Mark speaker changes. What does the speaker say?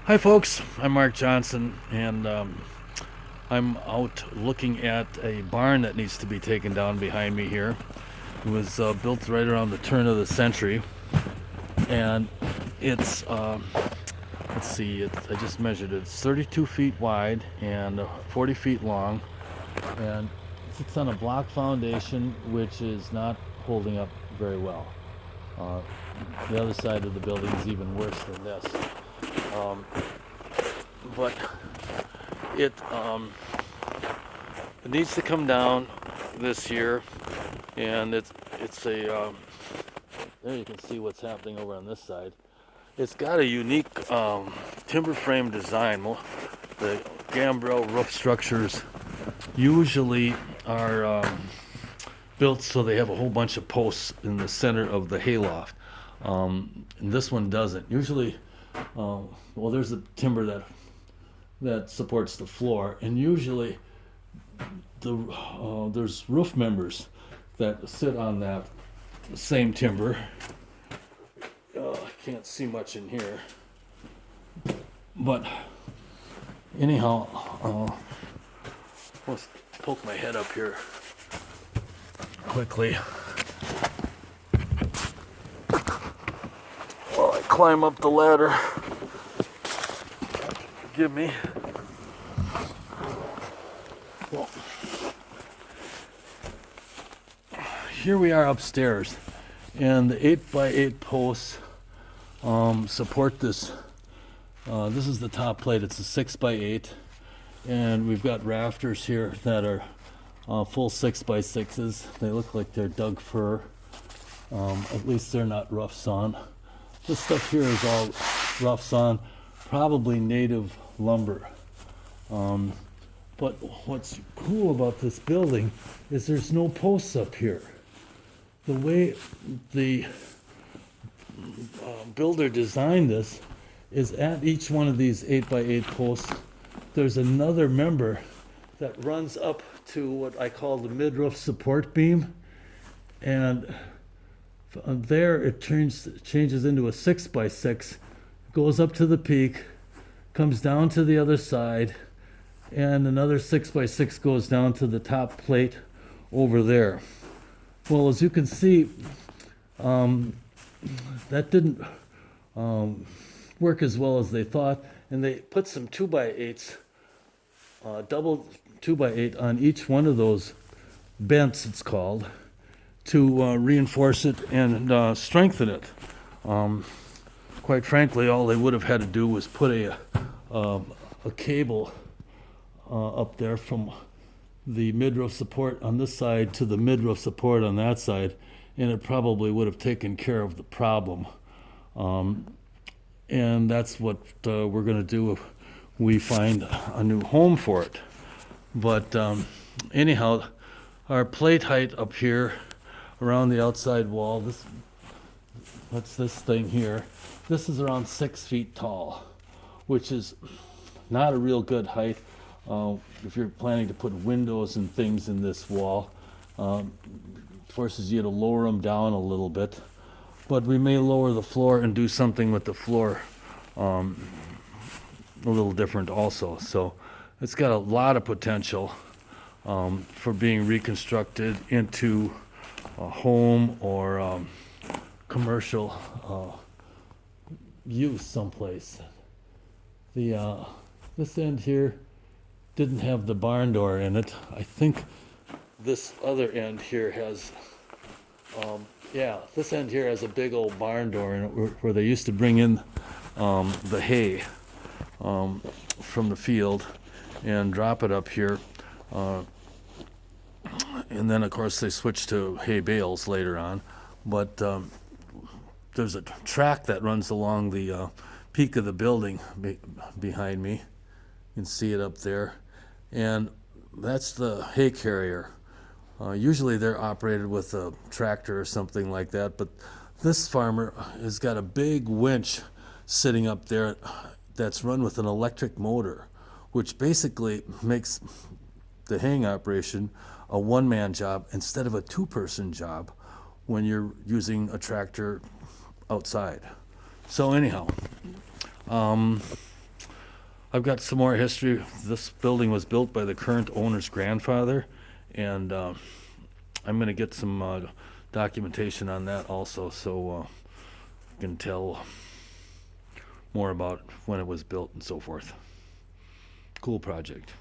Speaker 1: Hi, folks. I'm Mark Johnson, and I'm out looking at a barn that needs to be taken down behind me here. It was built right around the turn of the century, and it's let's see, I just measured it. It's 32 feet wide and 40 feet long, and it sits on a block foundation, which is not holding up very well. Uh, the other side of the building is even worse than this. Um, but it it needs to come down this year, and it's a there you can see what's happening over on this side. It's got a unique timber frame design. The gambrel roof structures usually are built so they have a whole bunch of posts in the center of the hayloft. And this one doesn't. Usually, well, there's the timber that supports the floor, and usually there's roof members that sit on that same timber. I can't see much in here, but anyhow, let's poke my head up here quickly while I climb up the ladder. Forgive me. Well, here we are upstairs, and the 8x8 posts support this. This is the top plate. It's a 6x8, and we've got rafters here that are full 6x6s. They look like they're Doug fir. At least they're not rough sawn. This stuff here is all rough sawn, probably native lumber. But what's cool about this building is there's no posts up here. The way the builder designed this is at each one of these 8x8 posts, there's another member that runs up to what I call the mid-roof support beam. And there it changes into a 6x6, goes up to the peak, comes down to the other side, and another 6x6 goes down to the top plate over there. Well, as you can see, that didn't work as well as they thought, and they put some 2x8s, double 2x8 on each one of those bents, it's called, to reinforce it and strengthen it. Quite frankly, all they would have had to do was put a cable up there from the midroof support on this side to the midroof support on that side, and it probably would have taken care of the problem. And that's what we're going to do if we find a new home for it. But anyhow, our plate height up here around the outside wall, what's this thing here? This is around 6 feet tall, which is not a real good height. If you're planning to put windows and things in this wall, forces you to lower them down a little bit. But we may lower the floor and do something with the floor a little different also. So it's got a lot of potential for being reconstructed into a home or commercial use someplace. This end here didn't have the barn door in it. I think this other end here has, this end here has a big old barn door in it where they used to bring in the hay from the field and drop it up here. And then, of course, they switched to hay bales later on. But there's a track that runs along the peak of the building behind me. You can see it up there. And that's the hay carrier. Usually they're operated with a tractor or something like that, but this farmer has got a big winch sitting up there that's run with an electric motor, which basically makes the haying operation a one-man job instead of a two-person job when you're using a tractor outside. So anyhow, I've got some more history. This building was built by the current owner's grandfather, and I'm going to get some documentation on that also, so I can tell more about when it was built and so forth. Cool project.